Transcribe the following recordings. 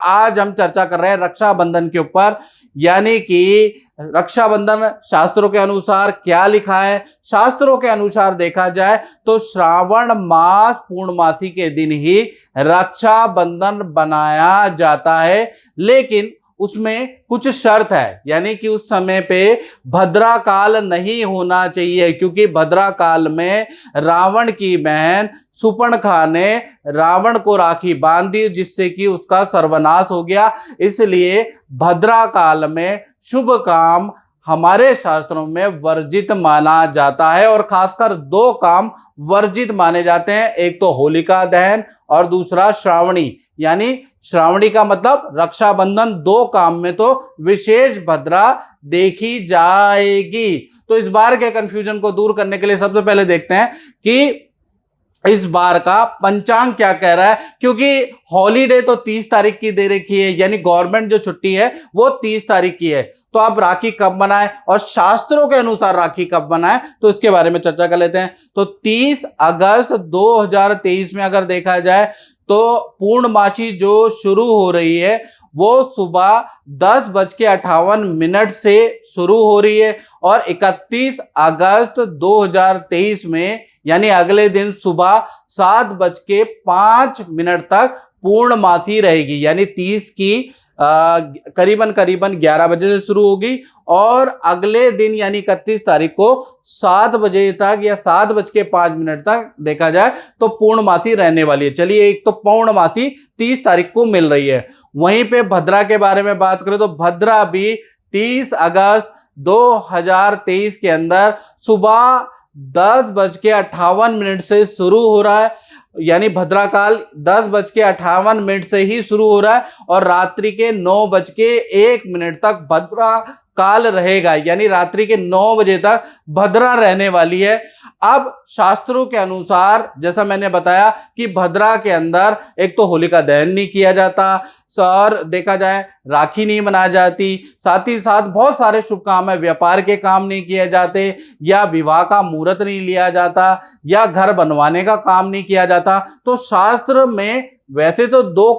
आज हम चर्चा कर रहे हैं रक्षाबंधन के ऊपर, यानी कि रक्षाबंधन शास्त्रों के अनुसार क्या लिखा है। शास्त्रों के अनुसार देखा जाए तो श्रावण मास पूर्णमासी के दिन ही रक्षाबंधन बनाया जाता है, लेकिन उसमें कुछ शर्त है, यानी कि उस समय पे भद्रा काल नहीं होना चाहिए, क्योंकि भद्रा काल में रावण की बहन सुपर्णखा ने रावण को राखी बांध दी, जिससे कि उसका सर्वनाश हो गया। इसलिए भद्रा काल में शुभ काम हमारे शास्त्रों में वर्जित माना जाता है, और खासकर दो काम वर्जित माने जाते हैं, एक तो होलिका दहन और दूसरा श्रावणी, यानी श्रावणी का मतलब रक्षाबंधन। दो काम में तो विशेष भद्रा देखी जाएगी। तो इस बार के कंफ्यूजन को दूर करने के लिए सबसे पहले देखते हैं कि इस बार का पंचांग क्या कह रहा है, क्योंकि हॉलीडे तो 30 तारीख की दे रखी है, यानी गवर्नमेंट जो छुट्टी है वो 30 तारीख की है। तो अब राखी कब बनाए और शास्त्रों के अनुसार राखी कब बनाए, तो इसके बारे में चर्चा कर लेते हैं। तो 30 अगस्त 2023 में अगर देखा जाए तो पूर्णमासी जो शुरू हो रही है वो सुबह 10:58 से शुरू हो रही है, और 31 अगस्त 2023 में यानी अगले दिन सुबह 7:05 तक पूर्णमासी रहेगी। यानी 30 की करीबन 11 बजे से शुरू होगी, और अगले दिन यानी 31 तारीख को 7 बजे तक या 7:05 तक देखा जाए तो पूर्णमासी रहने वाली है। चलिए, एक तो पूर्णमासी 30 तारीख को मिल रही है। वहीं पे भद्रा के बारे में बात करें तो भद्रा भी 30 अगस्त 2023 के अंदर सुबह 10:58 से शुरू हो रहा है, यानी भद्रा काल 10:58 से ही शुरू हो रहा है, और रात्रि के 9:01 तक भद्रा काल रहेगा, यानी रात्रि के 9 बजे तक भद्रा रहने वाली है। अब शास्त्रों के अनुसार जैसा मैंने बताया कि भद्रा के अंदर एक तो होलिका दहन नहीं किया जाता, और देखा जाए राखी नहीं मनाई जाती, साथ ही साथ बहुत सारे शुभ काम है, व्यापार के काम नहीं किए जाते, या विवाह का मुहूर्त नहीं लिया जाता, या घर बनवाने का काम नहीं किया जाता। तो शास्त्र में वैसे तो दो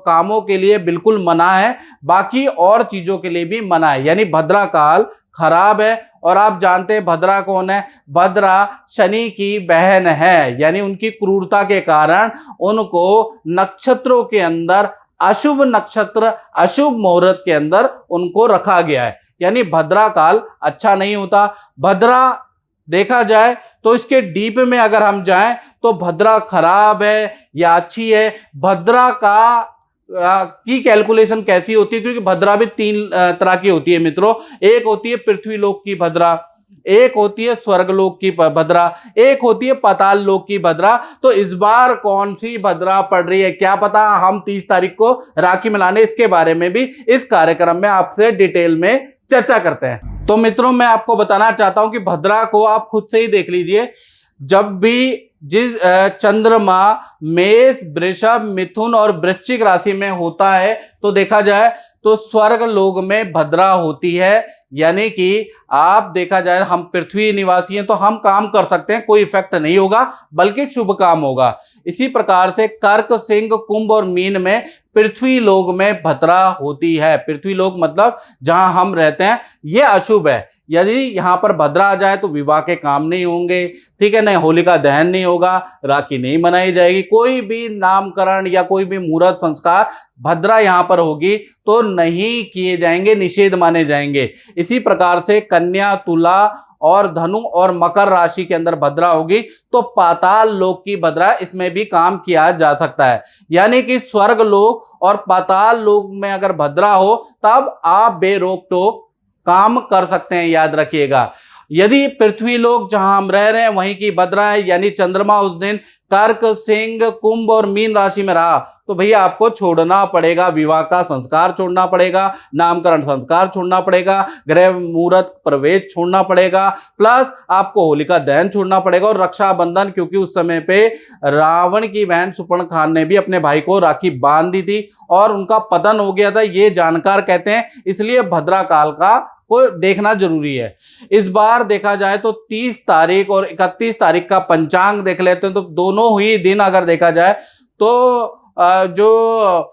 कामों के लिए बिल्कुल मना है, बाकी और चीजों के लिए भी मना है, यानी भद्रा काल खराब है। और आप जानते हैं भद्रा कौन है? भद्रा शनि की बहन है, यानी उनकी क्रूरता के कारण उनको नक्षत्रों के अंदर अशुभ नक्षत्र, अशुभ मुहूर्त के अंदर उनको रखा गया है, यानी भद्रा काल अच्छा नहीं होता। भद्रा देखा जाए तो इसके डीप में अगर हम जाएं तो भद्रा खराब है या अच्छी है, भद्रा का की कैलकुलेशन कैसी होती है, क्योंकि भद्रा भी 3 तरह की होती है मित्रों। एक होती है पृथ्वीलोक की भद्रा, एक होती है स्वर्गलोक की भद्रा, एक होती है पाताल लोक की भद्रा। तो इस बार कौन सी भद्रा पड़ रही है क्या पता। हम 30 तारीख को राखी मिलाने, इसके बारे में भी इस कार्यक्रम में आपसे डिटेल में चर्चा करते हैं। तो मित्रों, मैं आपको बताना चाहता हूं कि भद्रा को आप खुद से ही देख लीजिए। जब भी जिस चंद्रमा मेष, वृषभ, मिथुन और वृश्चिक राशि में होता है तो देखा जाए तो स्वर्ग लोक में भद्रा होती है, यानी कि आप देखा जाए हम पृथ्वी निवासी हैं तो हम काम कर सकते हैं, कोई इफेक्ट नहीं होगा बल्कि शुभ काम होगा। इसी प्रकार से कर्क, सिंह, कुंभ और मीन में पृथ्वी लोक में भद्रा होती है। पृथ्वी लोक मतलब जहां हम रहते हैं, यह अशुभ है। यदि यहां पर भद्रा आ जाए तो विवाह के काम नहीं होंगे, ठीक है, नहीं होलिका दहन नहीं होगा, राखी नहीं मनाई जाएगी, कोई भी नामकरण या कोई भी मुहूर्त संस्कार भद्रा यहां पर होगी तो नहीं किए जाएंगे, निषेध माने जाएंगे। इसी प्रकार से कन्या, तुला और धनु और मकर राशि के अंदर भद्रा होगी तो पाताल लोक की भद्रा, इसमें भी काम किया जा सकता है। यानी कि स्वर्ग लोक और पाताल लोक में अगर भद्रा हो तब आप बेरोक टोक काम कर सकते हैं, याद रखिएगा। यदि पृथ्वी लोक जहां हम रह रहे हैं वहीं की भद्रा है, यानी चंद्रमा उस दिन कर्क, सिंह, कुंभ और मीन राशि में रहा तो भैया आपको छोड़ना पड़ेगा, विवाह का संस्कार छोड़ना पड़ेगा, नामकरण संस्कार छोड़ना पड़ेगा, गृह मुहूर्त प्रवेश छोड़ना पड़ेगा, प्लस आपको होलिका दहन छोड़ना पड़ेगा और रक्षाबंधन, क्योंकि उस समय पे रावण की बहन सुपर्णखा ने भी अपने भाई को राखी बांध दी थी और उनका पतन हो गया था, ये जानकार कहते हैं। इसलिए भद्रा काल का को देखना जरूरी है। इस बार देखा जाए तो 30 तारीख और 31 तारीख का पंचांग देख लेते हैं तो दोनों ही दिन अगर देखा जाए तो जो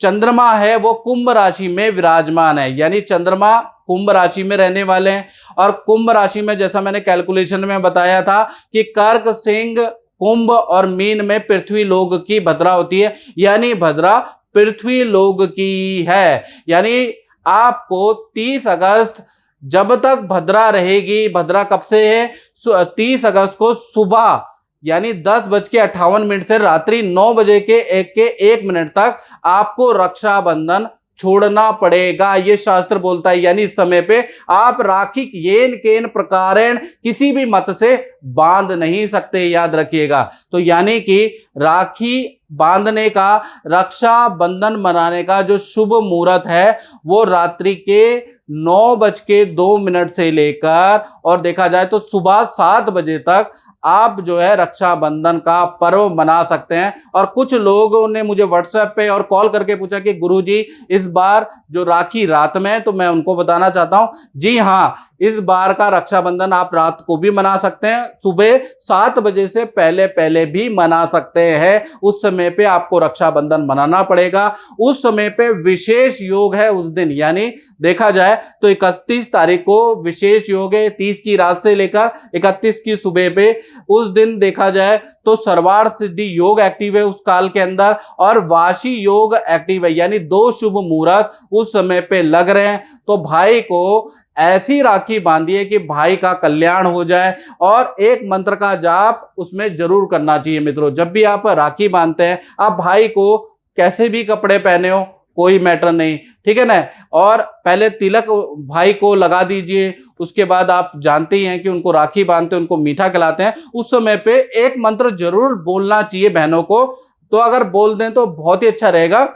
चंद्रमा है वो कुंभ राशि में विराजमान है, यानी चंद्रमा कुंभ राशि में रहने वाले हैं। और कुंभ राशि में जैसा मैंने कैलकुलेशन में बताया था कि कर्क, सिंह, कुंभ और मीन में पृथ्वी लोक की भद्रा होती है, यानी भद्रा पृथ्वी लोक की है। यानी आपको 30 अगस्त जब तक भद्रा रहेगी, भद्रा कब से है, 30 अगस्त को सुबह यानी 10:58 से रात्रि 9:01 तक आपको रक्षाबंधन छोड़ना पड़ेगा, ये शास्त्र बोलता है। यानी इस समय पे आप राखी येन केन प्रकारेण किसी भी मत से बांध नहीं सकते, याद रखिएगा। तो यानी कि राखी बांधने का, रक्षाबंधन मनाने का जो शुभ मुहूर्त है वो रात्रि के 9:02 से लेकर और देखा जाए तो सुबह 7 बजे तक आप जो है रक्षाबंधन का पर्व मना सकते हैं। और कुछ लोगों ने मुझे व्हाट्सएप पे और कॉल करके पूछा कि गुरुजी इस बार जो राखी रात में है, तो मैं उनको बताना चाहता हूं, जी हां, इस बार का रक्षाबंधन आप रात को भी मना सकते हैं, सुबह 7 बजे से पहले पहले भी मना सकते हैं। उस समय पे आपको रक्षाबंधन मनाना पड़ेगा। उस समय पे विशेष योग है उस दिन, यानी देखा जाए तो 31 तारीख को विशेष योग है, 30 की रात से लेकर 31 की सुबह पे। उस दिन देखा जाए तो सर्वार्थ सिद्धि योग एक्टिव है उस काल के अंदर, और वाशी योग एक्टिव है, यानी 2 शुभ मुहूर्त उस समय पे लग रहे हैं। तो भाई को ऐसी राखी बांधिए कि भाई का कल्याण हो जाए। और एक मंत्र का जाप उसमें जरूर करना चाहिए मित्रों। जब भी आप राखी बांधते हैं, आप भाई को कैसे भी कपड़े पहने हो कोई मैटर नहीं, ठीक है ना। और पहले तिलक भाई को लगा दीजिए, उसके बाद आप जानते ही हैं कि उनको राखी बांधते हैं, उनको मीठा खिलाते हैं। उस समय पे एक मंत्र जरूर बोलना चाहिए बहनों को, तो अगर बोल दें तो बहुत ही अच्छा रहेगा।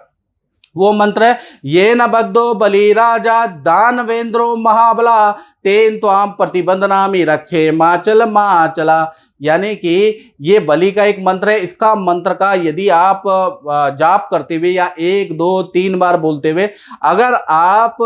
वो मंत्र है, ये न बद्धो बलिराजा दानवेंद्रो महाबला तेन त्वाम प्रतिबंधनामि रक्षे माचल माचला। यानी कि ये बलि का एक मंत्र है। इसका मंत्र का यदि आप जाप करते हुए या 1 2 3 बार बोलते हुए अगर आप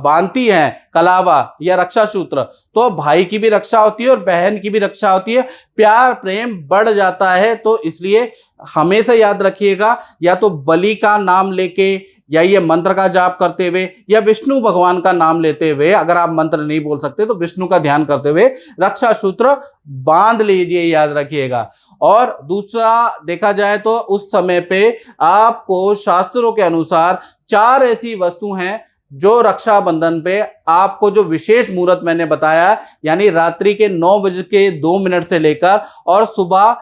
बांधती हैं कलावा या रक्षा सूत्र, तो भाई की भी रक्षा होती है और बहन की भी रक्षा होती है, प्यार प्रेम बढ़ जाता है। तो इसलिए हमेशा याद रखिएगा, या तो बलि का नाम लेके या ये मंत्र का जाप करते हुए या विष्णु भगवान का नाम लेते हुए, अगर आप मंत्र नहीं बोल सकते तो विष्णु का ध्यान करते हुए रक्षा सूत्र बांध लीजिए, याद रखिएगा। और दूसरा देखा जाए तो उस समय पे आपको शास्त्रों के अनुसार 4 ऐसी वस्तु हैं जो रक्षाबंधन पे आपको, जो विशेष मुहूर्त मैंने बताया, यानी रात्रि के 9:02 से लेकर और सुबह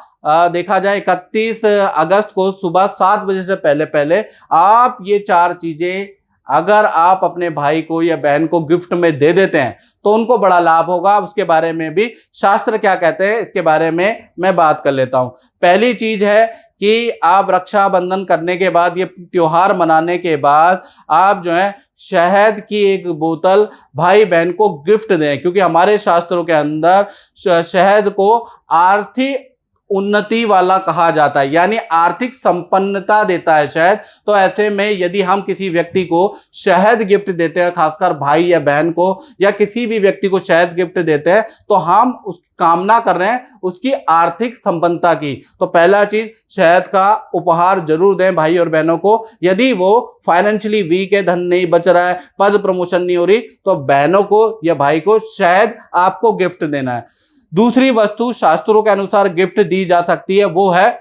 देखा जाए 31 अगस्त को सुबह 7 बजे से पहले पहले आप ये 4 चीजें अगर आप अपने भाई को या बहन को गिफ्ट में दे देते हैं तो उनको बड़ा लाभ होगा। उसके बारे में भी शास्त्र क्या कहते हैं इसके बारे में मैं बात कर लेता हूं। पहली चीज है कि आप रक्षाबंधन करने के बाद, ये त्योहार मनाने के बाद, आप जो है शहद की एक बोतल भाई बहन को गिफ्ट दें, क्योंकि हमारे शास्त्रों के अंदर शहद को आर्थिक उन्नति वाला कहा जाता है, यानी आर्थिक संपन्नता देता है शहद। तो ऐसे में यदि हम किसी व्यक्ति को शहद गिफ्ट देते हैं, खासकर भाई या बहन को या किसी भी व्यक्ति को शहद गिफ्ट देते हैं, तो हम उस कामना कर रहे हैं उसकी आर्थिक संपन्नता की। तो पहला चीज, शहद का उपहार जरूर दें भाई और बहनों को। यदि वो फाइनेंशियली वीक है, धन नहीं बच रहा है, पद प्रमोशन नहीं हो रही, तो बहनों को या भाई को शहद आपको गिफ्ट देना है। दूसरी वस्तु शास्त्रों के अनुसार गिफ्ट दी जा सकती है, वो है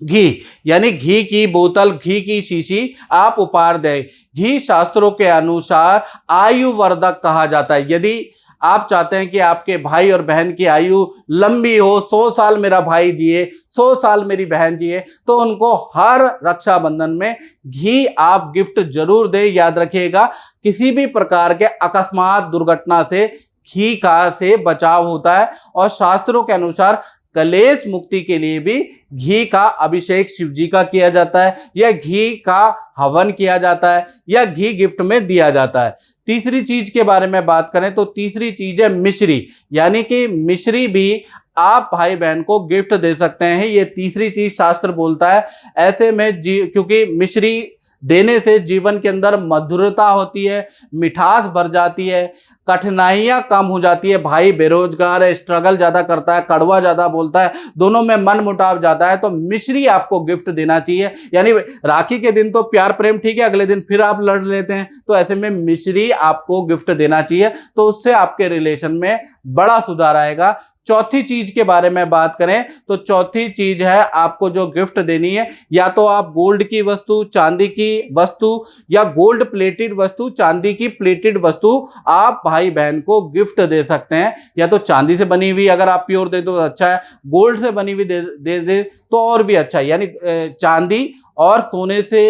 घी, यानी घी की बोतल, घी की शीशी आप उपहार दें। घी शास्त्रों के अनुसार आयु वर्धक कहा जाता है। यदि आप चाहते हैं कि आपके भाई और बहन की आयु लंबी हो, 100 साल मेरा भाई जिए, 100 साल मेरी बहन जिए, तो उनको हर रक्षाबंधन में घी आप गिफ्ट जरूर दें। याद रखिएगा, किसी भी प्रकार के अकस्मात दुर्घटना से घी का से बचाव होता है। और शास्त्रों के अनुसार कलेश मुक्ति के लिए भी घी का अभिषेक शिव जी का किया जाता है, या घी का हवन किया जाता है, या घी गिफ्ट में दिया जाता है। तीसरी चीज के बारे में बात करें तो तीसरी चीज है मिश्री, यानी कि मिश्री भी आप भाई बहन को गिफ्ट दे सकते हैं। ये तीसरी चीज शास्त्र बोलता है। ऐसे में क्योंकि मिश्री देने से जीवन के अंदर मधुरता होती है, मिठास भर जाती है, कठिनाइयां कम हो जाती है। भाई बेरोजगार है, स्ट्रगल ज्यादा करता है, कड़वा ज्यादा बोलता है, दोनों में मन मुटाव जाता है, तो मिश्री आपको गिफ्ट देना चाहिए। यानी राखी के दिन तो प्यार प्रेम ठीक है, अगले दिन फिर आप लड़ लेते हैं, तो ऐसे में मिश्री आपको गिफ्ट देना चाहिए, तो उससे आपके रिलेशन में बड़ा सुधार आएगा। चौथी चीज के बारे में बात करें तो चौथी चीज है आपको जो गिफ्ट देनी है, या तो आप गोल्ड की वस्तु, चांदी की वस्तु, या गोल्ड प्लेटेड वस्तु, चांदी की प्लेटेड वस्तु आप भाई बहन को गिफ्ट दे सकते हैं। या तो चांदी से बनी हुई अगर आप प्योर दे दो तो अच्छा है, गोल्ड से बनी हुई दे तो और भी अच्छा है। यानी चांदी और सोने से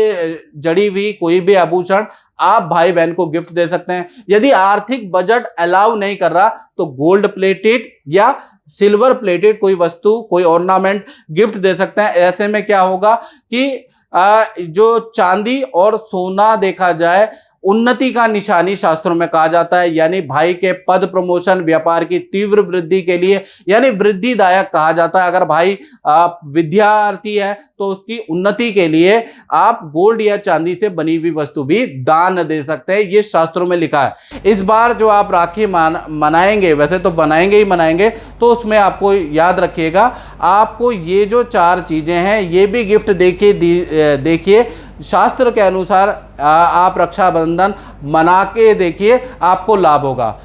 जड़ी हुई कोई भी आभूषण आप भाई बहन को गिफ्ट दे सकते हैं। यदि आर्थिक बजट अलाउ नहीं कर रहा तो गोल्ड प्लेटेड या सिल्वर प्लेटेड कोई वस्तु, कोई ऑर्नामेंट गिफ्ट दे सकते हैं। ऐसे में क्या होगा कि जो चांदी और सोना देखा जाए उन्नति का निशानी शास्त्रों में कहा जाता है, यानी भाई के पद प्रमोशन, व्यापार की तीव्र वृद्धि के लिए यानी वृद्धिदायक कहा जाता है। अगर भाई आप विद्यार्थी है तो उसकी उन्नति के लिए आप गोल्ड या चांदी से बनी हुई वस्तु भी दान दे सकते हैं, ये शास्त्रों में लिखा है। इस बार जो आप राखी मनाएंगे, वैसे तो बनाएंगे ही मनाएंगे, तो उसमें आपको याद रखिएगा आपको ये जो 4 चीजें हैं ये भी गिफ्ट देखिए शास्त्र के अनुसार आप रक्षाबंधन मना के देखिए, आपको लाभ होगा।